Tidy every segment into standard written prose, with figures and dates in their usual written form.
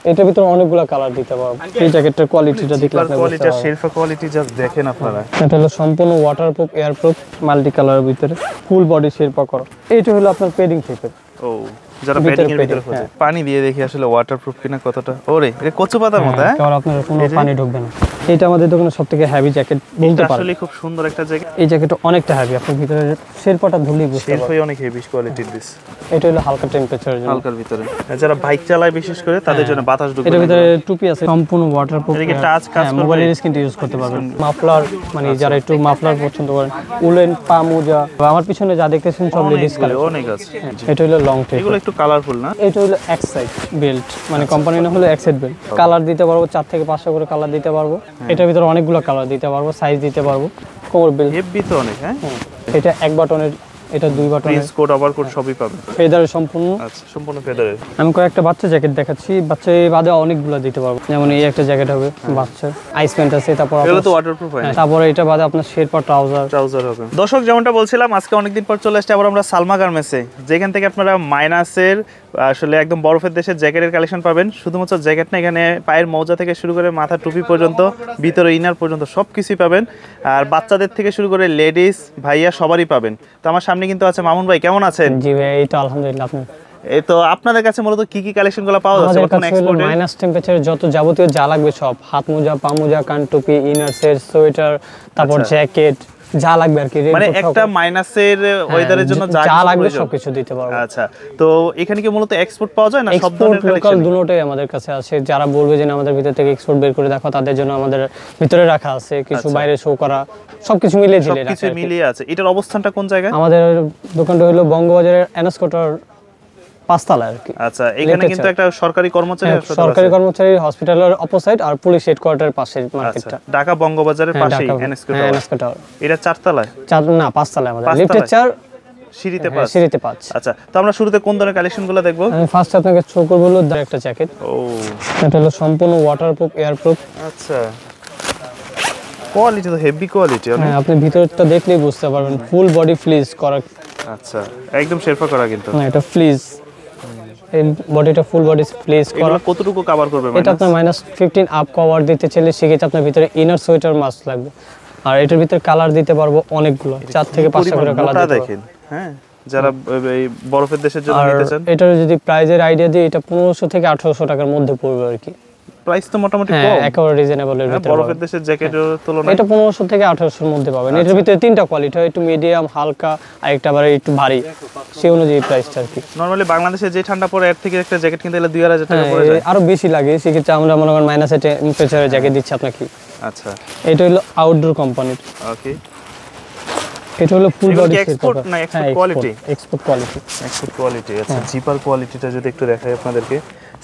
এটার ভিতরে অনেকগুলো কালার দিতে পারবো। এই জ্যাকেটের কোয়ালিটিটা দেখলে আপনি কোয়ালিটি আর শেরফা কোয়ালিটি জাস্ট দেখেন আপনারা। এটা হলো সম্পূর্ণ ওয়াটারপ্রুফ এয়ারপ্রুফ মাল্টি কালারের ভিতরে ফুল বডি শেরপা করা। এটা হলো আপনার পেডিং টাইপের। ও যারা প্যাডিং এর ভিতরে খোঁজে পানি দিয়ে দেখি আসলে ওয়াটারপ্রুফ কিনা কতটা। ওরে এটা কচু পাতার মতো। হ্যাঁ কারণ আপনার কোনো পানি ঢুকবে না। এটা আমাদের দোকানে সবথেকে হেভি জ্যাকেট বলতে পারেন। আসলে খুব সুন্দর একটা জ্যাকেট। এই জ্যাকেটটা অনেকটা হেভি, আপনি ভিতরে শেরপাটা ধুলেই বুঝতে পারবেন। শেরপাই অনেক হেভি কোয়ালিটির দিস। এটা হলো হালকা টেম্পারেচারের জন্য, হালকার ভিতরে যারা বাইক চালায় বিশেষ করে তাদের জন্য বাতাস ঢুকবে। এর ভিতরে টুপি আছে সম্পূর্ণ ওয়াটারপ্রুফ। এদিকে টাচ কাজ করবে, মোবাইলের স্ক্রিনটা ইউজ করতে পারবেন। মাফলার মানে যারা একটু মাফলার পছন্দ করেন, উলেন পা মোজা, আমার পিছনে যা দেখতেছেন সব লেডিস কালেকশন অনেক আছে। এটা হলো লং টেপ, এগুলো একটু কালারফুল না? এটা হলো এক সাইড বেল্ট, মানে কোম্পানি না হলো এক সাইড বেল্ট। কালার দিতে পারবো 4 থেকে 5টা করে কালার দিতে পারবো। এটার ভিতরে অনেকগুলো কালার দিতে পারবো, সাইজ দিতে পারবো। কোমর বেল্ট হেভি তো অনেক। হ্যাঁ এটা এক বাটনের, এটা 2 বাটনের। প্রিন্স কোড ওভার কোড সবই পাবেন। ফেদারের সম্পূর্ণ। আচ্ছা সম্পূর্ণ ফেদারের। আমি কয়েকটা বাচ্চা জ্যাকেট দেখাচ্ছি, বাচ্চা বাদে অনেকগুলো দিতে পারবো। যেমন এই একটা জ্যাকেট হবে বাচ্চা, আইস প্যান্ট আছে, তারপর এগুলো তো ওয়াটারপ্রুফ হয়। তারপরে এটা বাদে আপনার শেরপা ট্রাউজার হবে। দর্শক যেমনটা বলছিলাম, আজকে অনেকদিন পর চলে আসছে আবার আমরা সালমা গার্মেন্টসে, যেখান থেকে আপনারা মাইনাসের আসলে একদম বরফের দেশের জ্যাকেটের কালেকশন পাবেন। শুধুমাত্র জ্যাকেট না, এখানে পায়ের মোজা থেকে শুরু করে মাথা টুপি পর্যন্ত, ভিতরে ইনার পর্যন্ত সব কিছুই পাবেন। আর বাচ্চাদের থেকে শুরু করে লেডিস ভাইয়া সবারই পাবেন। তো আমার সামনে কিন্তু আছে মামুন ভাই, কেমন আছেন? জি ভাই, এই তো আলহামদুলিল্লাহ। আপনি এই তো আপনাদের কাছে মূলত কি কি কালেকশনগুলো পাওয়া যাচ্ছে? আমাদের কাছে হলো মাইনাস টেম্পারেচারে যত যাবতীয় যা লাগবে সব, হাত মোজা, পা মোজা, কান টুপি, ইনার সেট, সোয়েটার, তারপর জ্যাকেট, যা লাগবে আর কি। মানে একটা মাইনাসের ওয়েদারের জন্য যা লাগবে সবকিছু দিতে পারবো। আচ্ছা, তো এখানে কি মূলত এক্সপোর্ট পাওয়া যায় না সব ধরনের কালেকশন? লোকাল দুটোই আমাদের কাছে আছে। যারা বলবে যে আমাদের ভিতর থেকে এক্সপোর্ট বের করে দেখো, তাদের জন্য আমাদের ভিতরে রাখা আছে কিছু, বাইরে শো করা, সবকিছু মিলিয়ে ঝিলে রাখা। সবকিছু মিলিয়ে আছে। এটার অবস্থানটা কোন জায়গায়? আমাদের দোকানটা হলো বঙ্গবাজারের এনএস কোটার 5 তলা আর কি। আচ্ছা, এখানে কিন্তু একটা সরকারি কর্মচারী হসপিটালের অপোজিট আর পুলিশ হেডকোয়ার্টার পাশে মার্কেটটা। ঢাকা বঙ্গবাজারের পাশেই এনএস কোটার। এটা 4 তলায়? না 5 তলায় আমাদের। লিফটে 4, সিঁড়িতে 5। আচ্ছা, তো আমরা শুরুতে কোন ধরনের কালেকশনগুলো দেখব? আমি ফার্স্ট আপনাকে শো করব হলো একটা জ্যাকেট। ও এটা হলো সম্পূর্ণ ওয়াটারপ্রুফ এয়ারপ্রুফ। আচ্ছা, কোয়ালিটি তো হেভি কোয়ালিটি অনেক। হ্যাঁ, আপনি ভিতরটা দেখলেই বুঝতে পারবেন ফুল বডি ফ্লিজ করা। আচ্ছা, একদম শেরপা করা কিন্তু না, এটা ফ্লিজ, এই বডিটা ফুল বডি ফ্লিজ করা। কতটুকু কভার করবে? এটা আপনার -15 আপ কভার দিতে চাইলে সেক্ষেত্রে আপনার ভিতরে ইনার সোয়েটার মাস্ট লাগবে। আর এটার ভিতরে কালার দিতে পারবো অনেকগুলো, 4 থেকে 5টা করে কালার দিতে দেখেন। হ্যাঁ, যারা এই বরফের দেশের জন্য নিতে চান। এটার যদি প্রাইজের আইডিয়া দিই, এটা 1500 থেকে 1800 টাকার মধ্যে পড়বে আর কি। প্রাইস তো মোটামুটি কম, একেবারে রিজনেবল এর ভিতরে। বরফের দেশের জ্যাকেটের তুলনায় এটা 1500 থেকে 1800 এর মধ্যে পাবেন। এটার ভিতরে 3টা কোয়ালিটি হয়, একটু মিডিয়াম, হালকা, আর একটা আবার একটু ভারী, সেই অনুযায়ী প্রাইসটা আর কি। নরমালি বাংলাদেশে যে ঠান্ডা পড়ে এর থেকে একটা জ্যাকেট কিনতে গেলে 2000 টাকা পড়ে যায়, আরো বেশি লাগে। সেক্ষেত্রে আমরা মনে করেন মাইনাসে টেম্পারেচারের জ্যাকেট দিচ্ছি আপনাকে। আচ্ছা, এটা হলো আউটডোর কোম্পানির। ওকে, এটা হলো ফুল বডি এক্সপোর্ট না export quality? Export quality, export quality. আচ্ছা, জিপার কোয়ালিটিটা যদি একটু দেখাই আপনাদেরকে।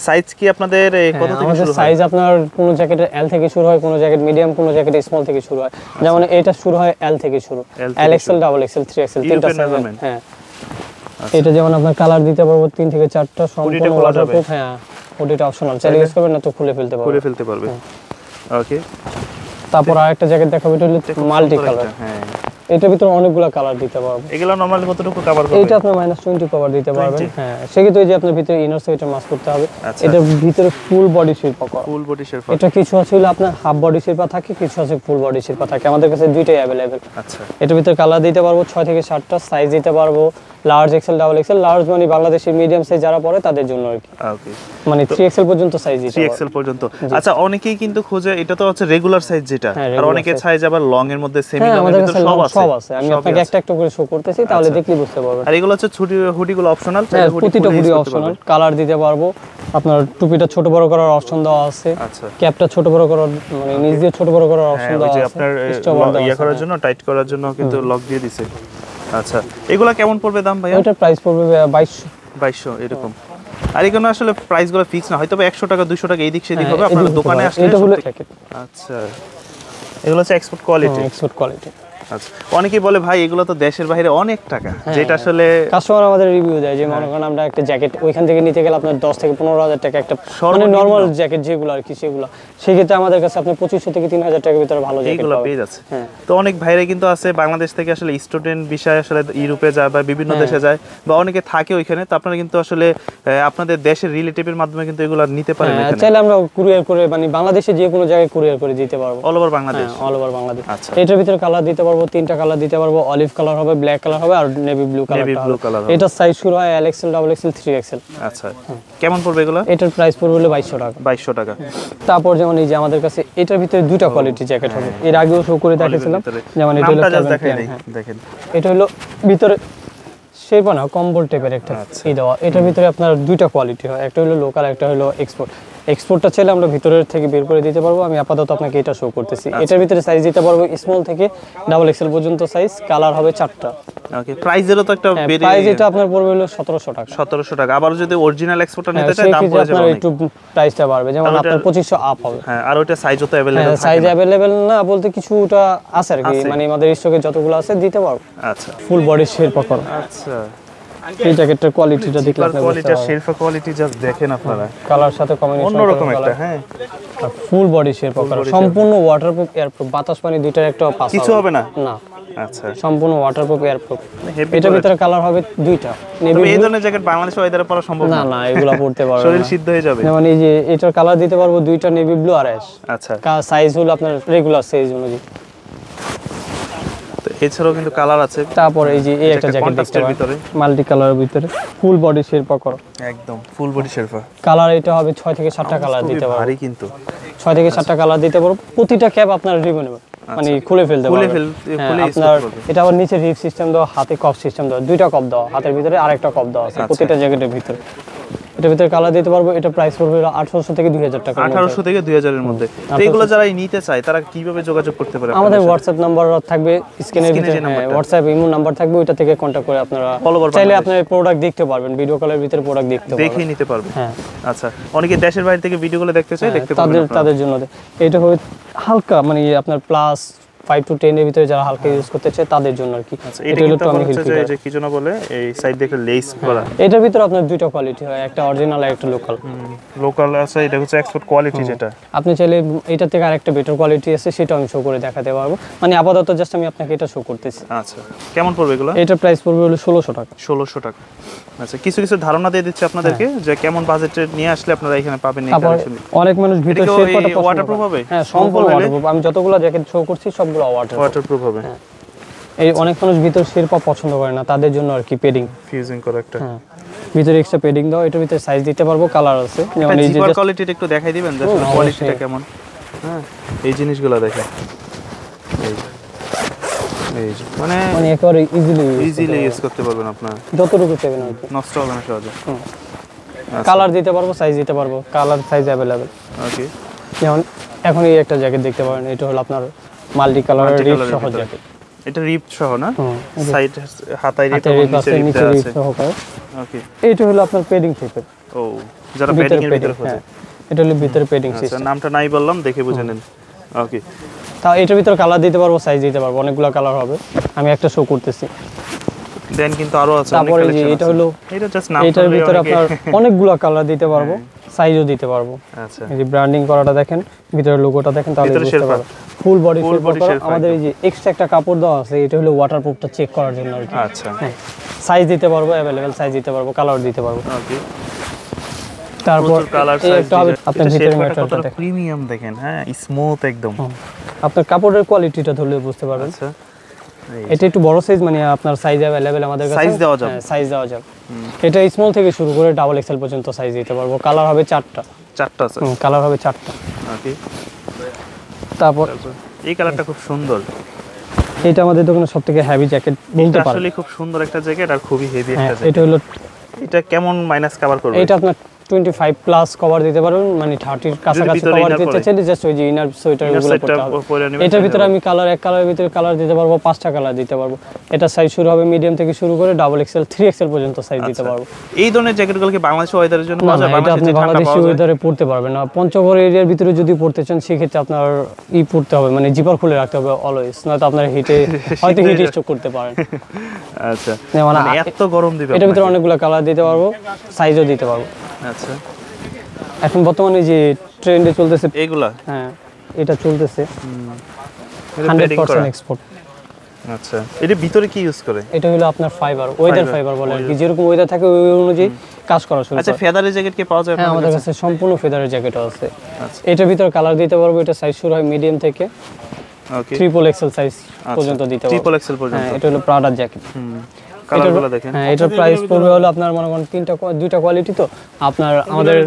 সাইজ কি আপনাদের কত থেকে শুরু হয়? সাইজ আপনার কোন জ্যাকেটের এল থেকে শুরু হয়, কোন জ্যাকেট মিডিয়াম, কোন জ্যাকেট স্মল থেকে শুরু হয়। যেমন এটা শুরু হয় এল থেকে শুরু, L XL, double Excel, 3XL, তিনটা সাইজ। হ্যাঁ, এটা যেমন আপনার কালার দিতে পারবো 3 থেকে 4টা, সম্পূর্ণ ওয়াটারপ্রুফ। হ্যাঁ, ওটা অপশনাল, চাইলে ইউজ করবেন না তো খুলে ফেলতে পারবে। ওকে, তারপর আরেকটা জ্যাকেট দেখাবো, এটা হলো মাল্টি কালার। হ্যাঁ, এটার ভিতরে অনেকগুলো কালার দিতে পারবো। এগুলো নরমালি কতটুকু কভার করবে? এটা আপনার -20 কভার দিতে পারবেন। হ্যাঁ, সেক্ষেত্রে যে আপনার ভিতরে ইনার সোয়েটার মাস্ক করতে হবে। এটার ভিতরে ফুল বডি শেরপা করা। Full body Sherpa. এটা কিছু আছে হলো আপনার হাফ বডি শেরপা থাকে, কিছু আছে ফুল বডি শেরপা থাকে। আমাদের কাছে দুইটাই अवेलेबल। আচ্ছা, এটার ভিতরে কালার দিতে পারবো 6 থেকে 7টা, সাইজ দিতে পারবো large, XL, double XL. Large মানে বাংলাদেশের মিডিয়াম সাইজ যারা পরে তাদের জন্য আর কি। ওকে, মানে 3XL পর্যন্ত সাইজ দিতে পারবো। 3XL পর্যন্ত। আচ্ছা, অনেকেই কিন্তু খোঁজে, এটা তো হচ্ছে রেগুলার সাইজ যেটা, আর অনেকে সাইজ আবার লং এর মধ্যে, সেমি লং এর ভিতরে সব আছে। আমি আপনাকে একটা একটা করে শো করতেছি, তাহলে দেখলেই বুঝতে পারবেন। আর এগুলো হচ্ছে হুডি গুলো অপশনাল, প্রতিটা হুডি অপশনাল। কালার দিতে পারবো, আপনার টুপিটা ছোট বড় করার অপশন দেওয়া আছে। আচ্ছা, ক্যাপটা ছোট বড় করার, মানে নিচ দিয়ে ছোট বড় করার অপশন দেওয়া আছে। আপনার ইয়া করার জন্য, টাইট করার জন্য কিন্তু লক দিয়ে দিছে। আচ্ছা, এগুলা কেমন পড়বে দাম ভাইয়া? এটার প্রাইস পড়বে 2200 এরকম। আর এগুলো আসলে প্রাইসগুলো ফিক্স না, হয়তো 100 টাকা 200 টাকা এই দিক সেদিক হবে, আপনারা দোকানে আসলে। এটা হলো আচ্ছা, এগুলো হচ্ছে এক্সপোর্ট কোয়ালিটি। Export quality. আচ্ছা, অনেকেই বলে ভাই এগুলো তো দেশের বাইরে অনেক টাকা, যেটা আসলে কাস্টমার আমাদের রিভিউ দেয় যে মনে করেন আমরা একটা জ্যাকেট ওইখান থেকে নিতে গেলে আপনার 10 থেকে 15,000 টাকা একটা মানে নরমাল জ্যাকেট যেগুলো আর কি সেগুলো, সেক্ষেত্রে আমাদের কাছে আপনি 2500 থেকে 3000 টাকার ভিতরে ভালো জ্যাকেট এইগুলো পাবেন। পেয়ে যাচ্ছে। তো অনেক ভাইরাই কিন্তু আছে বাংলাদেশ থেকে আসলে স্টুডেন্ট বিষয় আসলে ইউরোপে যায় বা বিভিন্ন দেশে যায় বা অনেকে থাকে ওইখানে, তো আপনারা কিন্তু আসলে আপনাদের দেশের রিলেটিভের মাধ্যমে কিন্তু এগুলো নিতে পারেন এখানে। চাইলে আমরা কুরিয়ার করে মানে বাংলাদেশে যে কোনো জায়গায় কুরিয়ার করে দিতে পারবো, all over Bangladesh. All over Bangladesh. আচ্ছা, এটার ভিতরে কালার দিতে পারবো, 3টা কালার দিতে পারবো, অলিভ কালার হবে, ব্ল্যাক কালার হবে আর নেভি ব্লু কালার। এটা সাইজ শুরু হয় L XL, double Excel, 3XL। আচ্ছা, কেমন পড়বে এগুলো? এটার প্রাইস পড়বে হলো 2200 টাকা। 2200 টাকা। তারপর যেমন এই যে আমাদের কাছে এটার ভিতরে দুইটা কোয়ালিটি জ্যাকেট হবে, এর আগেও শো করে দেখিয়েছিলাম, যেমন এটা হলো দেখেন, এটা হলো ভিতরে শেরপা না কম্বল টাইপের একটা এই দেওয়া। এটার ভিতরে আপনার দুইটা কোয়ালিটি হয়, একটা হলো লোকাল, একটা হলো এক্সপোর্ট। এক্সপোর্টটা চাইলে আমরা ভিতরের থেকে বের করে দিতে পারবো, আমি আপাতত আপনাকে এটা শো করতেছি। এটার ভিতরে সাইজ দিতে পারবো স্মল থেকে ডাবল এক্সেল পর্যন্ত সাইজ, কালার হবে 4টা। ওকে, প্রাইসেরও তো একটা প্রাইস এটা আপনার পড়বে হলো 1700 টাকা। 1700 টাকা। আবার যদি অরিজিনাল এক্সপোর্টটা নিতে চাই দাম পড়ে যাবে একটু প্রাইসটা বাড়বে, যেমন আপনার 2500 আপ হবে। হ্যাঁ, আর ওটা সাইজও তো अवेलेबल থাকে। সাইজ अवेलेबल না বলতে কিছুটা আছে আর কি, মানে আমাদের স্টকে যতগুলো আছে দিতে পারবো। আচ্ছা, ফুল বডি শেরপা করা। আচ্ছা, এই জ্যাকেটটার কোয়ালিটিটা দেখলে আপনি বুঝতে কোয়ালিটি, পারবেন। শেরপা কোয়ালিটি জাস্ট দেখেন আপনারা, কালার সাথে কম্বিনেশন অন্যরকম একটা। হ্যাঁ, আর ফুল বডি শেরপা করা, সম্পূর্ণ ওয়াটারপ্রুফ, এয়ারপ্রুফ, বাতাস পানি দুইটার একটা পাস কিছু হবে না। না, আচ্ছা, সম্পূর্ণ ওয়াটারপ্রুফ, এয়ারপ্রুফ। হেভি। এটার ভিতরে কালার হবে দুইটা। তবে এই ধরনের জ্যাকেট বাংলাদেশে ওয়েদারে পরা সম্ভব না না। না, এগুলা পড়তে পারবে শরীর না। সিদ্ধ হয়ে যাবে। যেমন এই যে এটার কালার দিতে পারবো দুইটা, নেভি ব্লু আর অ্যাশ। আচ্ছা, সাইজ হলো আপনার রেগুলার সাইজ অনুযায়ী। তো এছাড়াও কিন্তু কালার আছে। তারপর এই যে এই একটা জ্যাকেট দেখতে পারেন মাল্টি কালারের ভিতরে, ফুল বডি শেরপা করা, একদম ফুল বডি শেরপা। কালার এটা হবে 6 থেকে 7টা কালার দিতে পারবো। ভারী কিন্তু 6 থেকে 7টা কালার দিতে পারবো। প্রতিটা ক্যাপ আপনার রিমুভেবল, মানে খুলে ফেলতে পারবেন। আপনার এটা আবার নিচে রিপ সিস্টেম দেওয়া, হাতে কপ সিস্টেম দেওয়া, দুইটা কপ দেওয়া, হাতের ভিতরে আরেকটা কপ দেওয়া আছে প্রতিটা জ্যাকেটের ভিতরে। এটার ভিতরে কালার দিতে পারবো। এটা প্রাইস পড়বে 1800 থেকে 2000 টাকা। 1800 থেকে 2000 এর মধ্যে। তো এগুলো যারা নিতে চায় তারা কিভাবে যোগাযোগ করতে পারে? আমাদের হোয়াটসঅ্যাপ নাম্বার থাকবে স্ক্রিনের ভিতরে, হোয়াটসঅ্যাপ ইমো নাম্বার থাকবে, ওইটা থেকে কন্টাক্ট করে আপনারা চাইলে আপনার প্রোডাক্ট দেখতে পারবেন, ভিডিও কলের ভিতরে প্রোডাক্ট দেখতে পারবেন, দেখেই নিতে পারবেন। হ্যাঁ, আচ্ছা, অনেকে দেশের বাইরে থেকে ভিডিওগুলো দেখতে চায়, দেখতে পারবেন তাদের জন্য। এটা হবে হালকা, মানে আপনার প্লাস 5 to 10 এর ভিতরে যারা হালকা ইউজ করতে চায় তাদের জন্য আর কি। আচ্ছা, এটা কিন্তু হচ্ছে যে কি জন্য বলে এই সাইড দেখে লেস করা। এটার ভিতরে আপনার দুইটা কোয়ালিটি হয়, একটা অরিজিনাল আর একটা লোকাল। লোকাল আছে, এটা হচ্ছে এক্সপোর্ট কোয়ালিটি যেটা। আপনি চাইলে এটা থেকে আরেকটা বেটার কোয়ালিটি আছে, সেটা আমি শো করে দেখাতে পারবো। মানে আপাতত জাস্ট আমি আপনাকে এটা শো করতেছি। আচ্ছা, কেমন পড়বে এগুলো? এটার প্রাইস পড়বে হলো 1600 টাকা। 1600 টাকা। আচ্ছা, কিছু কিছু ধারণা দিয়ে দিচ্ছি আপনাদেরকে যে কেমন বাজেটে নিয়ে আসলে আপনারা এখানে পাবেন এই কালেকশন। অনেক মানুষ ভিতর শেরপাটা পছন্দ করে। ওয়াটারপ্রুফ হবে? হ্যাঁ, সম্পূর্ণ ওয়াটারপ্রুফ। আমি যতগুলো জ্যাকেট শো করছি সবগুলো ওয়াটারপ্রুফ হবে। এই অনেক মানুষ ভিতর শেরপা পছন্দ করে না, তাদের জন্য আর কি পেডিং ফিউজিং করা একটা। হ্যাঁ, ভিতরে এক্সট্রা পেডিং দাও। এটার ভিতরে সাইজ দিতে পারবো, কালার আছে। যেমন এই যে জিপার কোয়ালিটিটা একটু দেখাই দিবেন যে কোয়ালিটিটা কেমন। হ্যাঁ, এই জিনিসগুলো দেখেন। এই যে মানে একেবারে ইজিলি ইউজ করতে পারবেন আপনারা, যতটুকু চাইবেন আর কি, নষ্ট হবে না সহজে। কালার দিতে পারবো, সাইজ দিতে পারবো, কালার সাইজ अवेलेबल। ওকে, যেমন এখন এই একটা জ্যাকেট দেখতে পারেন, এটা হলো আপনার মাল্টি কালারের রিপ সহ জ্যাকেট। এটা রিপ সহ না? সাইড হাতায় রিপ এবং নিচে রিপ আছে। সহকারে। ওকে, এটা হলো আপনার পেডিং টাইপের। ও, যারা পেডিং এর ভিতরে খোঁজে। এটা হলো ভিতরে পেডিং আচ্ছা, সিস্টেম। নামটা নাই বললাম, দেখে বুঝে নেন। ওকে, তাও এটার ভিতরে কালার দিতে পারবো, সাইজ দিতে পারবো, অনেকগুলো কালার হবে। আমি একটা শো করতেছি। দেন কিন্তু আরো আছে অনেক তারপরে কালেকশন আছে। এটা হলো এটা জাস্ট নাম। এটার ভিতরে আপনার অনেকগুলো কালার দিতে পারবো, সাইজও দিতে পারবো। আচ্ছা, এই যে ব্র্যান্ডিং করাটা দেখেন, ভিতরে লোগোটা দেখেন, তাহলে বুঝতে পারবেন। Full body Sherpa. আমাদের এই যে এক্সট্রা একটা কাপড় দেওয়া আছে, এটা হলো ওয়াটারপ্রুফটা চেক করার জন্য আর কি। আচ্ছা, হ্যাঁ, সাইজ দিতে পারবো, अवेलेबल সাইজ দিতে পারবো, কালার দিতে পারবো। ওকে, তারপর কালার এই সাইজ একটা হবে আপনার ভিতরে ম্যাটারটা দেখেন, প্রিমিয়াম দেখেন। হ্যাঁ, স্মুথ একদম। আপনার কাপড়ের কোয়ালিটিটা ধরলে বুঝতে পারবেন। আচ্ছা, এটা একটু বড় সাইজ, মানে আপনার সাইজ अवेलेबल আমাদের কাছে, সাইজ দেওয়া যাবে। হ্যাঁ, সাইজ দেওয়া যাবে। এটা স্মল থেকে শুরু করে ডাবল এক্সেল পর্যন্ত সাইজ দিতে পারবো। কালার হবে 4টা। 4টা আছে। কালার হবে 4টা। ওকে, তারপর এই কালারটা খুব সুন্দর। এটা আমাদের দোকানে সবথেকে হেভি জ্যাকেট বলতে পারেন। আসলে খুব সুন্দর একটা জ্যাকেট আর খুবই হেভি একটা হ্যাঁ, জ্যাকেট। এটা হলো এটা কেমন মাইনাস কভার করবে? এটা আপনার 25 প্লাস কভার দিতে পারবেন, মানে 30 কাছাকাছি ভিতরে কভার inner দিতে পরে। চাইলে জাস্ট ওই যে ইনার সোয়েটার Inner গুলো side-টা পড়তে হবে। পরে নেবেন, এটার তাই ভিতরে হবে। আমি এক কালারের ভিতরে কালার দিতে পারবো, 5টা কালার দিতে পারবো। এটা সাইজ শুরু হবে মিডিয়াম থেকে শুরু করে ডাবল এক্সেল 3XL পর্যন্ত সাইজ দিতে পারবো। এই ধরনের জ্যাকেটগুলো কি বাংলাদেশ ওয়েদারের জন্য না পাওয়া না, যায়? এটা আপনি বাংলাদেশে ঠান্ডা বাংলাদেশি পাওয়া যায়? ওয়েদারে পড়তে পারবেন না। পঞ্চগড় এরিয়ার ভিতরে যদি পড়তে চান সেক্ষেত্রে আপনার পড়তে হবে, মানে জিপার খুলে রাখতে হবে অলওয়েজ, নয়তো আপনার হিটে হয়তো হিট স্ট্রোক করতে পারেন। আচ্ছা, মানে মানে এত গরম দিবে এটার ভিতরে আপনাকে? অনেকগুলো কালার দিতে পারবো, সাইজও দিতে পারবো। আচ্ছা, এখন বর্তমানে যে ট্রেন্ডে চলতেছে, এইগুলা হ্যাঁ এটা চলতেছে এটা padding করা? 100% এক্সপোর্ট। আচ্ছা, এটা ভিতরে কি ইউজ করে? এটা হলো আপনার ফাইবার, ওয়েদার ফাইবার বলে আর কি, যেরকম ওয়েদার থাকে ওই অনুযায়ী কাজ করা শুরু আচ্ছা, করে। ফেদারের জ্যাকেট কি পাওয়া যায় হ্যাঁ, আপনাদের আমাদের কাছে? কাছে সম্পূর্ণ ফেদারের জ্যাকেটও আছে। আচ্ছা, এটার ভিতরে কালার দিতে পারবো, এটা সাইজ শুরু হয় মিডিয়াম থেকে ওকে, ট্রিপল এক্সেল সাইজ পর্যন্ত দিতে পারবো। ট্রিপল এক্সেল পর্যন্ত। হ্যাঁ, এটা হলো প্রাডার জ্যাকেট। কালারগুলো দেখেন। হ্যাঁ, এটার প্রাইস পড়বে হলো আপনার মনে করেন দুইটা কোয়ালিটি, তো আপনার আমাদের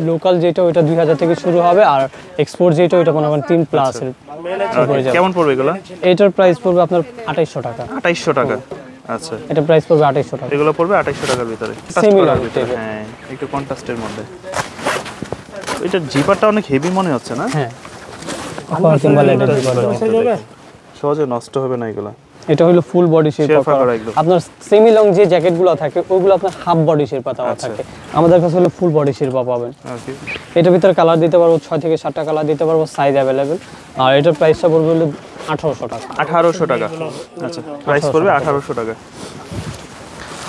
লোকাল যেটা ওইটা 2000 থেকে শুরু হবে, আর এক্সপোর্ট যেটা ওইটা মনে করেন 3 প্লাস এর উপরে যাবে। কেমন পড়বে এগুলো? এটার প্রাইস পড়বে আপনার 2800 টাকা। 2800 টাকা। আচ্ছা, এটা প্রাইস পড়বে 2800 টাকা। এগুলো পড়বে 2800 টাকার ভিতরে। Similar করার ভিতরে, type-এর। হ্যাঁ, একটু কন্ট্রাস্টের মধ্যে। এটা জিপারটা অনেক হেভি মনে হচ্ছে না? হ্যাঁ, আপার কিংবা লেদার জিপার দেওয়া। সহজে নষ্ট হবে না এগুলো। এটা হলো ফুল বডি শেরপা শেরপা করা করা। একদম। আপনার সেমি লং যে জ্যাকেটগুলো থাকে ওইগুলো আপনার হাফ বডি শেরপা দেওয়া থাকে, আমাদের কাছে হলো ফুল বডি শেরপা পাবেন। ওকে, এটার ভিতরে কালার দিতে পারবো 6 থেকে 7টা কালার দিতে পারবো, সাইজ অ্যাভেলেবেল। আর এটার প্রাইসটা পড়বে হলো 1800 টাকা। 1800 টাকা। আচ্ছা, প্রাইস পড়বে 1800 টাকা।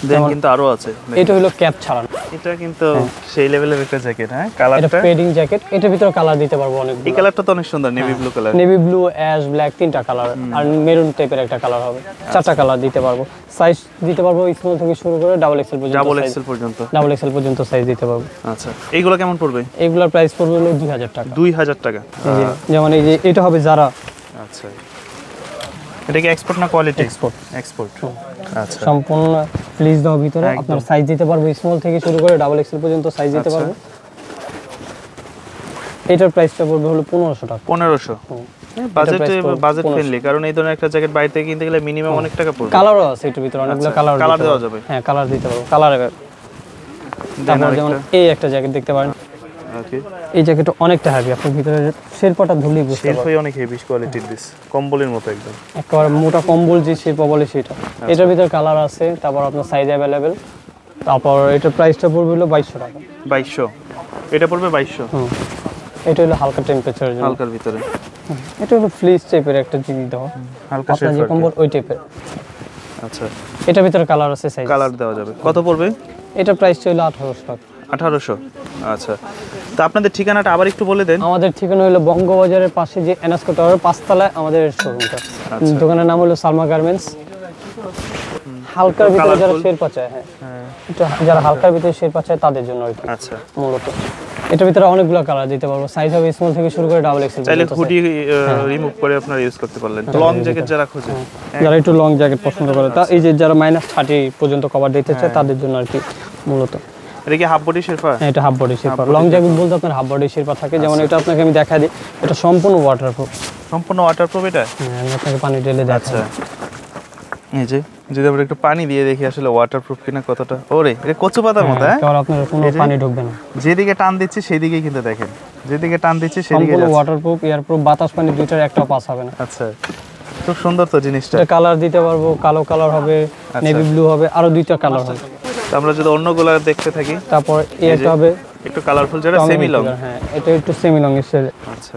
দেন কিন্তু আরো আছে। এটা হলো ক্যাপ ছাড়ানো, এটা কিন্তু সেই লেভেলের একটা জ্যাকেট, হ্যাঁ, এটা কালারটা। Padding jacket. এটার ভিতরে কালার দিতে পারবো অনেক, এই কালারটা তো অনেক সুন্দর, navy blue colour. Navy blue, ash black, 3টা কালার, আর মেরুন টাইপের একটা কালার হবে। 4টা কালার দিতে পারবো, সাইজ দিতে পারবো স্মল থেকে শুরু করে ডাবল এক্সেল পর্যন্ত। ডাবল এক্সেল পর্যন্ত। ডাবল এক্সেল পর্যন্ত সাইজ দিতে পারবো। আচ্ছা, এইগুলো কেমন পড়বে? এগুলোর প্রাইস পড়বে হলো 2000 টাকা। 2000 টাকা। এই যে যেমন এই যে এটা হবে যারা আচ্ছা, এটা কি এক্সপোর্ট না কোয়ালিটি? Export, export. আচ্ছা, সম্পূর্ণ ফ্লিজ দেওয়া ভিতরে। একদম। আপনার সাইজ দিতে পারবো স্মল থেকে শুরু করে ডাবল এক্সেল পর্যন্ত সাইজ দিতে আচ্ছা। পারবো। এটার প্রাইসটা পড়বে হলো 1500 টাকা। 1500। বাজেট পড়বে বাজেট ফ্রেন্ডলি, কারণ এই ধরনের একটা জ্যাকেট বাইরে থেকে কিনতে গেলে মিনিমাম অনেক টাকা পড়বে। কালারও আছে এটার ভিতরে, অনেকগুলো আচ্ছা, কালার কালার দেওয়া যাবে। হ্যাঁ, কালার দিতে পারবো, কালার। দেন তারপর যেমন এই একটা জ্যাকেট দেখতে পারেন, ওকে, এই জ্যাকেটটা অনেকটা হেভি, আপনি ভিতরে শেরপাটা ধরলেই বুঝতে পারবেন। শেরপাই অনেক হেভি কোয়ালিটির দিস, কম্বলের মতো একদম। একেবারে মোটা কম্বল যে শেরপা বলে সেটা। এটার ভিতরে কালার আছে, তারপর আপনার সাইজ অ্যাভেলেবেল। তারপর এটার প্রাইসটা পড়বে হলো 2200 টাকা। 2200। এটা পড়বে 2200 এটা হলো হালকা টেম্পারেচারের জন্য। হালকার ভিতরে। এটা হলো ফ্লিস টাইপের একটা জিনিস দেওয়া, হালকা আপনার যে শেরপা। কম্বল ওই টাইপের। আচ্ছা, এটার ভিতরে কালার আছে, সাইজ। কালার দেওয়া যাবে। কত পড়বে? এটার প্রাইসটা হলো 1800 টাকা। 1800। আচ্ছা, তো আপনাদের ঠিকানাটা আবার একটু বলে দেন। আমাদের ঠিকানা হলো বঙ্গবাজারের পাশে যে এনএসকো টাওয়ারের 5 তলায় আমাদের শোরুমটা। আচ্ছা। দোকানের নাম হলো সালমা গার্মেন্টস। হালকার ভিতরে যারা শেরপা চায়, হ্যাঁ, এটা যারা হালকার ভিতরে শেরপা চায় তাদের জন্য আর কি আচ্ছা, মূলত। এটার ভিতরে অনেকগুলো কালার দিতে পারবো, সাইজ হবে স্মল থেকে শুরু করে ডাবল এক্সেল চাইলে পর্যন্ত হুডি রিমুভ করে আপনারা ইউজ করতে পারলেন। লং জ্যাকেট যারা খোঁজে, যারা একটু লং জ্যাকেট পছন্দ করে, তা এই যে যারা -30 পর্যন্ত কভার দিতে চায় তাদের জন্য আর কি মূলত। এটা কি হাফ বডি শেরপা? হ্যাঁ, এটা half body Sherpa. Long jacket বলতে আপনার হাফ বডি শেরপা থাকে, যেমন এটা আপনাকে আমি দেখা দিই, এটা সম্পূর্ণ ওয়াটারপ্রুফ। সম্পূর্ণ ওয়াটারপ্রুফ এটা? হ্যাঁ, আমি আপনাকে পানি ঢেলে আচ্ছা, দেখাই। এই যে যদি আমরা একটু পানি দিয়ে দেখি আসলে ওয়াটারপ্রুফ কিনা কতটা। ওরে, এটা কচু পাতার মতো, হ্যাঁ, একেবারে আপনার কোনো পানি ঢুকবে না। যেদিকে টান দিচ্ছি সেদিকেই কিন্তু দেখেন, যেদিকে টান দিচ্ছি সেদিকে সম্পূর্ণ যাচ্ছে। ওয়াটারপ্রুফ, এয়ারপ্রুফ, বাতাস পানি দুইটার একটাও পাস হবে না। আচ্ছা, খুব সুন্দর তো জিনিসটা। এটা কালার দিতে পারবো, কালো কালার হবে, নেভি ব্লু হবে, আরো 2টা কালার হবে। তো আমরা যদি অন্যগুলো দেখতে থাকি, তারপর এই একটা হবে একটু কালারফুল, যেটা সেমি লং। হ্যাঁ, এটা একটু সেমি লং এর শেড। আচ্ছা,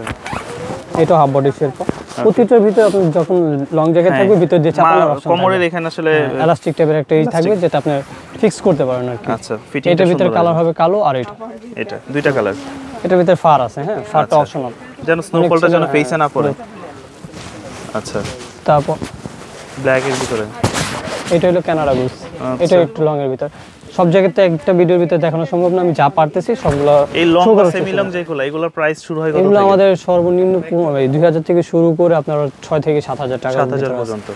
এটা হাফ বডি শেরপা। প্রতিটার ভিতরে আপনি যখন লং জ্যাকেট থাকবে ভিতর দিয়ে চাপানোর অপশন কোমরের এখানে আসলে এলাস্টিক টাইপের একটা থাকবে, যেটা আপনি ফিক্স করতে পারেন আর কি। আচ্ছা, ফিটিং এটার ভিতরে কালার হবে কালো আর এটা। এটা দুইটা কালার। এটার ভিতরে ফার আছে, হ্যাঁ, ফারটা অপশনাল, যেন স্নোফলটা যেন ফেসে না পড়ে। আচ্ছা, তারপর ব্ল্যাক এর ভিতরে এটা হলো কানাডা গুজ। এটা একটু লং এর ভিতর। সব জায়গাতে একটা ভিডিওর ভিতরে দেখানো সম্ভব না, আমি যা পারতেছি সবগুলো। এই লং বা সেমি লং যেগুলো, এগুলোর প্রাইস শুরু হয় কত এগুলো থেকে? আমাদের সর্বনিম্ন 2000 থেকে শুরু করে আপনার 6 থেকে 7000 টাকা 7000 পর্যন্ত।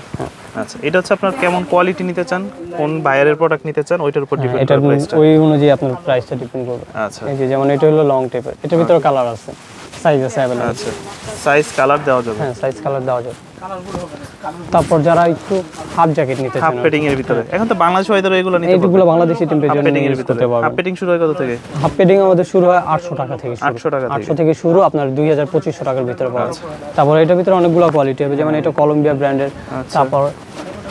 আচ্ছা, এটা হচ্ছে আপনার কেমন কোয়ালিটি নিতে চান, কোন বায়ারের প্রোডাক্ট নিতে চান, ওইটার উপর ডিপেন্ড এটা করে প্রাইসটা। ওই অনুযায়ী আপনার প্রাইসটা ডিপেন্ড করবে। আচ্ছা, এই যে যেমন এটা হলো লং টাইপের, এটার ভিতরে কালার আছে, সাইজ আছে अवेलेबल। আচ্ছা, সাইজ কালার দেওয়া যাবে। হ্যাঁ, সাইজ কালার দেওয়া যাবে। তারপর যারা একটু হাফ জ্যাকেট নিতে চান, হাফ পেডিং এর ভিতরে এখন তো বাংলাদেশ ওয়েদার এগুলো নিতে পারবে। এইগুলো বাংলাদেশি টেম্পারেচার পেডিং এর ইউজ ভিতরে করতে পারবেন। হাফ পেডিং শুরু হয় কত থেকে? হাফ পেডিং আমাদের শুরু হয় 800 টাকা থেকে শুরু। 800 টাকা থেকে। 800 থেকে শুরু, আপনার 2000-2500 টাকার ভিতরে পাবেন। তারপর এটার ভিতরে অনেকগুলো কোয়ালিটি হবে, যেমন এটা কলম্বিয়া ব্র্যান্ডের, তারপর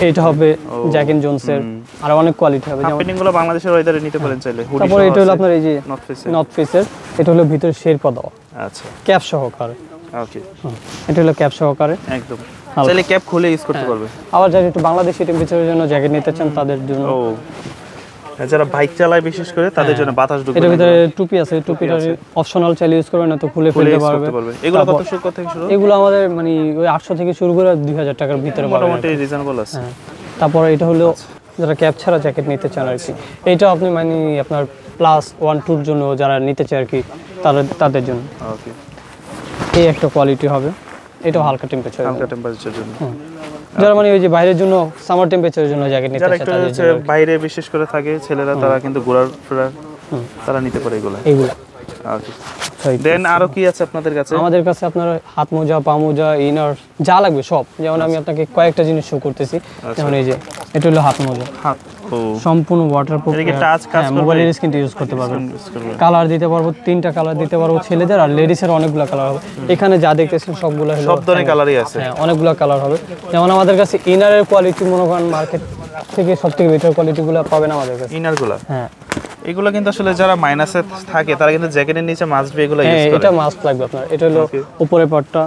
এইটা হবে জ্যাক এন্ড জোনসের, আর অনেক কোয়ালিটি হবে। হাফ পেডিং গুলো বাংলাদেশের ওয়েদারে নিতে পারেন চাইলে। হুডি তারপর এটা হলো আপনার এই যে নর্থ ফেসের, এটা হলো ভিতরে শেরপা দেওয়া, আচ্ছা ক্যাপ সহকারে। ওকে, এটা হলো ক্যাপ সহকারে একদম চাইলে ক্যাপ খুলে ইউজ করতে পারবে। আবার যারা একটু বাংলাদেশি টেম্পারেচারের জন্য জ্যাকেট নিতে চান তাদের জন্য, ও যারা বাইক চালায় বিশেষ করে তাদের জন্য বাতাস ঢুকবে। এটার ভিতরে টুপি আছে, টুপিটা অপশনাল চাইলে ইউজ করবেন না তো খুলে ফেলতে পারবে। এগুলো কত শুরু থেকে শুরু? এগুলো আমাদের মানে ওই 800 থেকে শুরু করে 2000 টাকার ভিতরে পাবেন। মোটামুটি রিজনেবল আছে। তারপর এটা হলো যারা ক্যাপ ছাড়া জ্যাকেট নিতে চান আর কি, এইটা আপনি মানে আপনার +1-2 জন্য যারা নিতে চায় আর কি, তাদের জন্য ওকে, এই একটা কোয়ালিটি হবে। এটাও হালকা টেম্পারেচার, হালকা টেম্পারেচারের জন্য। যারা মানে ওই যে বাইরের জন্য সামার টেম্পারেচারের জন্য জ্যাকেট নিতে যারা চায় একটু তাদের হচ্ছে জন্য বাইরে বিশেষ করে থাকে ছেলেরা, তারা কিন্তু ঘোরার ফেরার তারা নিতে পারে এগুলো। এইগুলো। ওকে, দেন আরো কি আছে আপনাদের কাছে? আমাদের কাছে আপনার হাত মোজা, পা মোজা, ইনার যা লাগবে সব। যেমন আমি আপনাকে কয়েকটা জিনিস শো করতেছি, যেমন এই যে এটা হলো হাত মোজা, হাত ও সম্পূর্ণ ওয়াটারপ্রুফ, এদিকে টাচ কাজ করবে, মোবাইলের স্ক্রিন ইউজ করতে পারবেন। কালার দিতে পারবো, 3টা কালার দিতে পারবো ছেলেদের, আর লেডিসের অনেকগুলো কালার হবে। এখানে যা দেখতেছেন সবগুলো হলো সব ধরনের কালারই আছে। হ্যাঁ, অনেকগুলো কালার হবে। যেমন আমাদের কাছে ইনারের কোয়ালিটি মনে করেন মার্কেট থেকে সবথেকে বেটার কোয়ালিটিগুলো পাবেন আমাদের কাছে। ইনারগুলো হ্যাঁ, এগুলো কিন্তু আসলে যারা মাইনাসে থাকে তারা কিন্তু জ্যাকেটের নিচে মাস্ট বি এগুলো ইউজ হ্যাঁ, করে। এটা মাস্ক লাগবে আপনার। এটা হলো উপরের পার্টটা,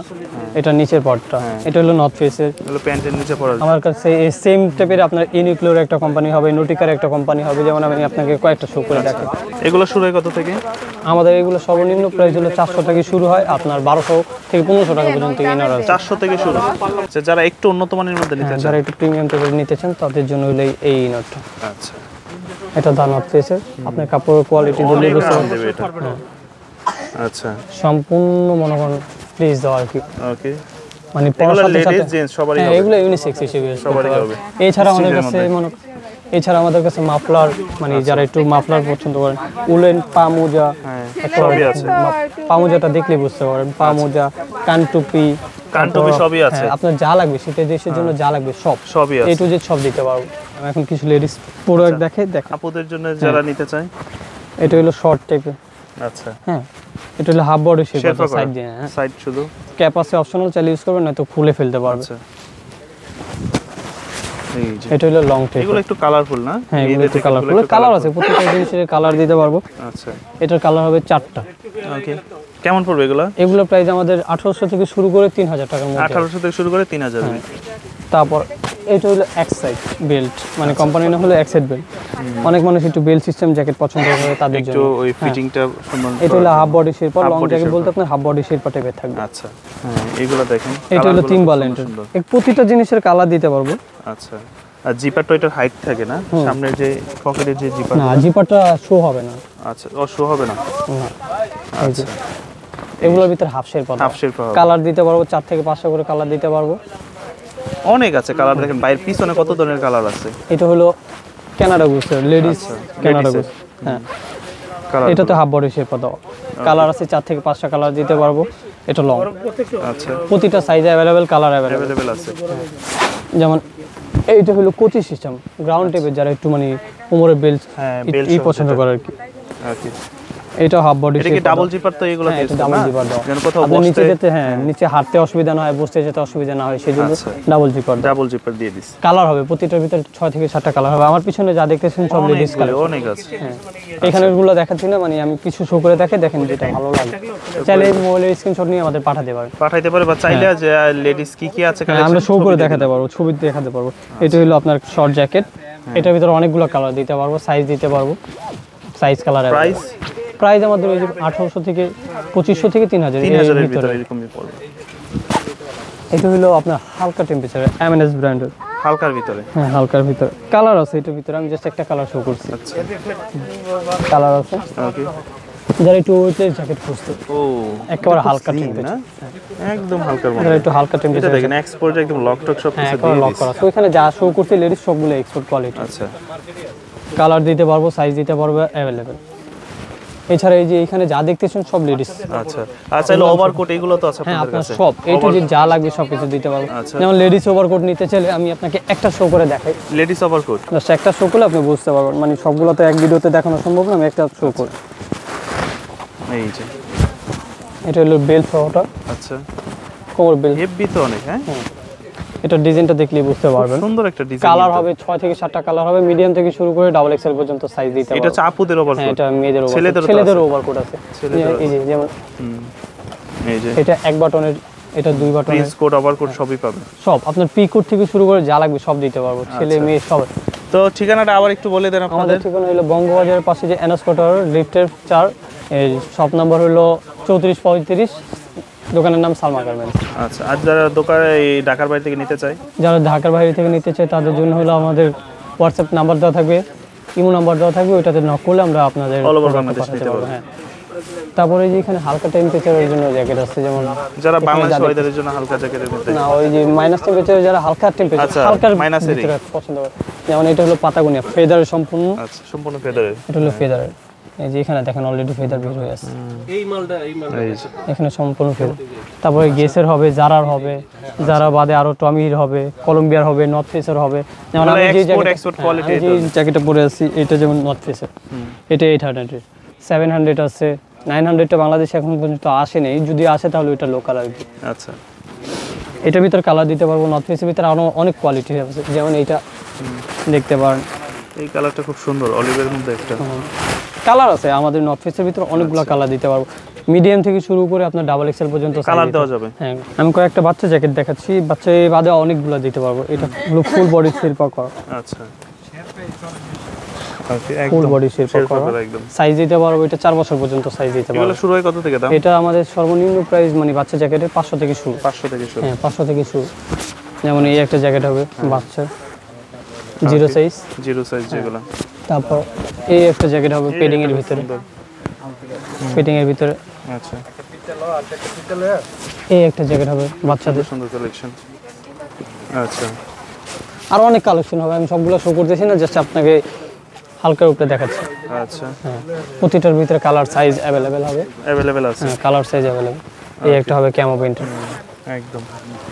এটা নিচের পার্টটা, এটা হলো নর্থ ফেসের। এগুলো প্যান্টের নিচে পরা। আমার কাছে এই সেম টাইপের আপনার ইউনিক্লোর একটা কোম্পানি হবে, নোটিকার একটা কোম্পানি হবে, যেমন আমি আপনাকে কয়েকটা শো করে দেখাই। এগুলো শুরু হয় কত থেকে? আমাদের এগুলো সর্বনিম্ন প্রাইস হলো 400 থেকে শুরু হয়, আপনার 1200 থেকে 1500 টাকা পর্যন্ত ইনার আছে। 400 থেকে শুরু। আচ্ছা, যারা একটু উন্নত মানের মধ্যে নিতে চান, যারা একটু প্রিমিয়াম টাইপের নিতে চান তাদের জন্য হলো এই ইনারটা। আচ্ছা, এটা দা নর্থ ফেসের, আপনার কাপড়ের কোয়ালিটি দিলে বুঝতে পারবেন। দেবে এটা। আচ্ছা, সম্পূর্ণ মনে করেন প্লিজ দাও আর কি, ওকে। মানে এগুলো পরার সাথে লেডিস সাথে জেন্টস সবারই হ্যাঁ, হবে। এগুলো ইউনিসেক্স হিসেবে use করতে সবারই পারবেন। হবে। এছাড়া আমাদের সিজের কাছে মধ্যে। এছাড়া আমাদের কাছে মাফলার, মানে যারা একটু মাফলার পছন্দ করেন, উলেন পা মোজা, সবই আছে। পা মোজাটা দেখলে বুঝতে পারেন, পা মোজা, কান টুপি, সবই আছে। হ্যাঁ, আপনার যা লাগবে শীতের দেশের জন্য যা লাগবে সবই আছে। A to Z সব দিতে পারবো। আমি এখন কিছু লেডিস প্রোডাক্ট দেখেন। আপুদের জন্য যারা নিতে চায়, এটা হলো শর্ট টাইপের, আচ্ছা, হ্যাঁ, এটা হলো হাফ বডি শেপ, শেরপা করা। সাইড দিয়ে, হ্যাঁ, সাইড শুধু। ক্যাপ আছে অপশনাল, চাইলে ইউজ করবেন না তো খুলে ফেলতে পারবে। আচ্ছা, এই যে এটা হলো লং টাইপ, এগুলো একটু কালারফুল না? হ্যাঁ, এগুলো একটু কালারফুল, কালার আছে প্রত্যেকটা জিনিসের কালার দিতে পারবো। আচ্ছা, এটার কালার হবে 4টা। ওকে, কেমন পড়বে এগুলো? এগুলো প্রাইস আমাদের 1800 থেকে শুরু করে 3000 টাকার মধ্যে। 1800 থেকে শুরু করে 3000। তারপর এটা হলো এক সাইড বেল্ট, মানে কোম্পানি না হলো এক সাইড বেল্ট। অনেক মানুষ একটু বেল্ট সিস্টেম জ্যাকেট পছন্দ করে তাদের একটু জন্য। ওই ফিটিংটা সুন্দর। এটা হলো half body Sherpa, Half long body jacket sherpa। বলতে আপনার হাফ বডি শেরপা টাইপের থাকবে। আচ্ছা, হ্যাঁ, এগুলো দেখেন। এটা হলো কালারগুলো 3 খুব বালেন্টের, সুন্দর। প্রতিটা জিনিসের কালার দিতে পারবো। আচ্ছা, আর জিপার তো এটার হাইট থাকে না, সামনের যে পকেটের যে জিপার। না, জিপারটা শো হবে না। আচ্ছা, ও শো হবে না। না, এই যে আচ্ছা, এগুলোর ভিতরে হাফ শেরপা, হাফ শেরপা হবে। কালার দিতে পারবো 4 থেকে 5টা করে কালার দিতে পারবো। অনেক আছে কালার, দেখেন বাইরের পিছনে কত ধরনের কালার আছে। এটা হলো Canada Goose, ladies Canada ladies Goose, হ্যাঁ, কালার। এটাতে হাফ বডি শেরপা দাও, কালার আছে 4 থেকে 5টা কালার দিতে পারবো। এটা লং, আচ্ছা, প্রতিটা size available, colour available. Available আছে। যেমন এইটা হলো কোচি সিস্টেম, গ্রাউন্ড টাইপের, যারা একটু মানে কোমরের বেল্ট হ্যাঁ, বেল্ট এই পছন্দ করে আর কি। ওকে, এটা হাফ বডি এটা কি ডাবল জিপার তো এগুলো এটা ডাবল জিপার দাও, যেন কোথাও আপনি নিচে বসতে যেতে, হ্যাঁ, নিচে হাঁটতে অসুবিধা না হয়, বসতে যেতে অসুবিধা না হয়, সেজন্য আচ্ছা। ডাবল জিপার দাও। ডাবল জিপার দিয়ে দিস। কালার হবে প্রতিটার ভিতরে 6 থেকে 7টা কালার হবে। আমার পিছনে যা দেখতেছেন সব লেডিস কালার। অনেক আছে। হ্যাঁ, এখানে গুলো দেখাচ্ছি না, মানে আমি কিছু শো করে দেখে দেখেন যেটা ভালো লাগে, চাইলে মোবাইলের স্ক্রিনশট নিয়ে আমাদের পাঠাতে পারেন। পাঠাইতে পারে, বা চাইলে যে লেডিস কি কি আছে হ্যাঁ, আমরা শো করে দেখাতে পারবো, ছবি দেখাতে পারবো। এটা হলো আপনার শর্ট জ্যাকেট, এটার ভিতরে অনেকগুলো কালার দিতে পারবো, সাইজ দিতে পারবো, সাইজ কালার। প্রাইস প্রাইস আমাদের ওই যে 1800 থেকে 2500 থেকে 3000 এর 3000 এর ভিতরে। ভিতরে এরকমই পড়বে। এটা হলো আপনার হালকা টেম্পারেচার, এমএনএস ব্র্যান্ডের, হালকার ভিতরে। হ্যাঁ, হালকার ভিতরে কালার আছে এটার ভিতরে। আমি জাস্ট একটা কালার শো করছি, আচ্ছা, কালার আছে। ওকে, যারা একটু ওয়েটলেস জ্যাকেট খুঁজতে, ও একেবারে হালকা slim টেম্পারেচার, না, একদম হালকার মধ্যে। যারা একটু হালকা এটা টেম্পারেচার, দেখেন এক্সপোর্ট একদম লক টক সব হ্যাঁ, কিছু একেবারে দিয়ে লক দিস। করা আছে। ওইখানে যা শো করছে লেডিস সবগুলো এক্সপোর্ট কোয়ালিটি। আচ্ছা, কালার দিতে পারবো, সাইজ দিতে পারবো, অ্যাভেলেবেল। এছাড়া এই যে এখানে যা দেখতেছেন সব লেডিস। আচ্ছা আচ্ছা, এলো ওভারকোট এগুলো তো আছে হ্যাঁ, আপনাদের আপনার কাছে? সব এই টু জেড যা লাগবে সব কিছু দিতে পারবো। আচ্ছা। যেমন লেডিস ওভারকোট নিতে চাইলে আমি আপনাকে একটা শো করে দেখাই, লেডিস ওভারকোট। জাস্ট একটা শো করলে আপনি বুঝতে পারবেন, মানে সবগুলো তো এক ভিডিওতে দেখানো সম্ভব না, আমি একটা শো করি। এই যে, এটা হলো বেল্ট সহটা, আচ্ছা, কোমর বেল্ট। হেভি তো অনেক। হ্যাঁ, এটা ডিজাইনটা দেখলেই বুঝতে পারবেন। সুন্দর একটা ডিজাইন। কালার হবে 6 থেকে 7টা কালার হবে, মিডিয়াম থেকে শুরু করে ডাবল এক্সেল পর্যন্ত সাইজ দিতে পারবেন। এটা হচ্ছে আপুদের হ্যাঁ, ওভারকোট। এটা মেয়েদের ওভারকোট, ছেলেদেরও তো ছেলেদের আছে। ওভারকোট আছে। ছেলেদেরও এই যে যেমন এই যে এটা এক বাটনের, এটা দুই বাটনের, প্রিন্স কোট ওভারকোট সবই পাবেন। সব আপনার পি কোড থেকে শুরু করে যা লাগবে সব দিতে পারবো, ছেলে মেয়ে সব। তো ঠিকানাটা আবার একটু বলে দেন আমাদের আপনাদের। ঠিকানা হলো বঙ্গবাজারের পাশে যে এনএস কোয়ার্টার লিফটের 4, এই শপ নাম্বার হলো 3435, দোকানের নাম সালমা গার্মেন্টস। আচ্ছা, আর যারা দোকানে এই ঢাকার বাইরে থেকে নিতে চায়? যারা ঢাকার বাইরে থেকে নিতে চায় তাদের জন্য হলো আমাদের হোয়াটসঅ্যাপ নাম্বার দেওয়া থাকবে, ইমো নাম্বার দেওয়া থাকবে, ওইটাতে নক করলে আমরা আপনাদের All over product বাংলাদেশ পাঠাতে নিতে পারবো। পারবো। হ্যাঁ, তারপরে যে এখানে হালকা টেম্পারেচারের জন্য জ্যাকেট আছে, যেমন যারা বাংলাদেশ ওয়েদারের জন্য হালকা জ্যাকেটের মধ্যে। না ওই যে মাইনাস টেম্পারেচারে যারা হালকা টেম্পারেচার আচ্ছা, হালকার মাইনাসেরই। ভিতরে পছন্দ করে, যেমন এটা হলো পাতাগোনিয়া ফেদারের সম্পূর্ণ, আচ্ছা, সম্পূর্ণ ফেদারের। এটা হলো ফেদারের। এই যে এখানে দেখেন অলরেডি ফেদার বের হয়ে আছে, এই যে, এখানে সম্পূর্ণ ফেদার। তারপরে গেসের হবে, জারার হবে, জারা বাদে আরো টমির হবে, কলম্বিয়ার হবে, নর্থ ফেসের হবে। যেমন আমি যে export quality যে জ্যাকেটটা পরে আছি এটা যেমন নর্থ ফেসের, এটা 800, 700 আছে, 900টা বাংলাদেশে এখন পর্যন্ত আসে নেই, যদি আসে তাহলে এটা লোকাল আর কি। আচ্ছা, এটার ভিতর কালার দিতে পারবো, নর্থ ফেসের ভিতরে আরো অনেক কোয়ালিটি আছে, যেমন এইটা দেখতে পারেন, এই কালারটা খুব সুন্দর, অলিভের মধ্যে একটা। কালার আছে আমাদের নর্থ ফেসের ভিতরে অনেকগুলো কালার দিতে পারবো, মিডিয়াম থেকে শুরু করে আপনার ডাবল এক্সেল পর্যন্ত কালার দেওয়া যাবে। হ্যাঁ, আমি কয়েকটা বাচ্চা জ্যাকেট দেখাচ্ছি, বাচ্চা এই বাদে অনেকগুলো দিতে পারবো। এটা ফুল বডি শিল্পা করা, আচ্ছা, ফুল বডি শিল্পা করা, একদম। সাইজ দিতে পারবো, এটা 4 বছর পর্যন্ত সাইজ দিতে পারবো। এগুলো শুরু হয় কত থেকে দাম? এটা আমাদের সর্বনিম্ন প্রাইস মানে বাচ্চা জ্যাকেটের 500 থেকে শুরু। 500 থেকে শুরু। হ্যাঁ, 500 থেকে শুরু। যেমন এই একটা জ্যাকেট হবে বাচ্চা জিরো সাইজ, জিরো সাইজ যেগুলো। তারপর এই একটা জ্যাকেট হবে পেডিং এর ভিতরে, পেডিং এর ভিতরে। আচ্ছা, এই একটা জ্যাকেট হবে বাচ্চাদের, সুন্দর কালেকশন। আচ্ছা, আরো অনেক কালেকশন হবে, আমি সবগুলো শো করতেছি না, জাস্ট আপনাকে হালকার উপরে দেখাচ্ছি। আচ্ছা, হ্যাঁ, প্রতিটার ভিতরে কালার সাইজ অ্যাভেলেবেল হবে। অ্যাভেলেবেল আছে। হ্যাঁ, কালার সাইজ অ্যাভেলেবেল। এই একটা হবে ক্যামো প্রিন্টের, একদম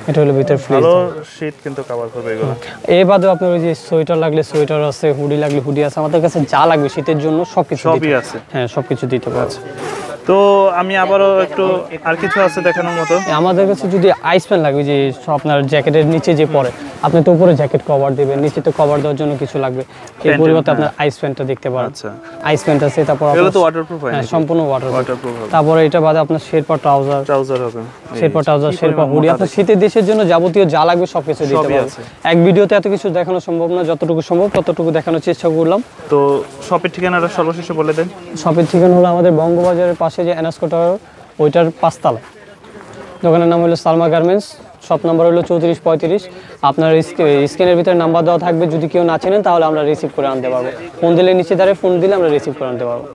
এটা হলো ভিতরে ফ্লিজ। ভালো শীত কিন্তু কভার করবে এগুলো। এই বাদেও আপনার ওই যে সোয়েটার লাগলে সোয়েটার আছে, হুডি লাগলে হুডি আছে, আমাদের কাছে যা লাগবে শীতের জন্য সবকিছু সবই আছে। হ্যাঁ, সবকিছু দিতে পারছি। তো আমি আবারও একটু আর কিছু আছে দেখানোর মতো? আমাদের কাছে যদি আইস প্যান্ট লাগবে, যে আপনার জ্যাকেটের নিচে যে পরে, আপনি তো উপরে জ্যাকেট কভার দিবেন, নিচে তো কভার দেওয়ার জন্য কিছু লাগবে, এই পরিবর্তে আপনার আইস প্যান্টটা দেখতে পারেন। আচ্ছা, আইস প্যান্ট আছে, তারপর এগুলো আপনার তো ওয়াটারপ্রুফ হয় হ্যাঁ, নাকি? সম্পূর্ণ ওয়াটারপ্রুফ। ওয়াটারপ্রুফ হবে। তারপরে এটা বাদে আপনার শেরপা ট্রাউজার, ট্রাউজার হবে। শেরপা ট্রাউজার, শেরপা হুডি, আপনার শীতের দেশের জন্য যাবতীয় যা লাগবে সবকিছু দিতে সবই পারবো। আছে। এক ভিডিওতে এত কিছু দেখানো সম্ভব না, যতটুকু সম্ভব ততটুকু দেখানোর চেষ্টা করলাম। তো শপের ঠিকানাটা সর্বশেষ বলে দেন। শপের ঠিকানা হলো আমাদের বঙ্গবাজারের পাশে যে এনএস কোয়ার্টার, ওইটার 5 তলায়। দোকানের নাম হলো সালমা গার্মেন্টস, শপ নাম্বার হলো 3435। আপনার স্ক্রিনের ভিতরে নাম্বার দেওয়া থাকবে, যদি কেউ না চেনেন তাহলে আমরা রিসিভ করে আনতে পারবো। ফোন দিলে নিচে দাঁড়িয়ে ফোন দিলে আমরা রিসিভ করে আনতে পারবো।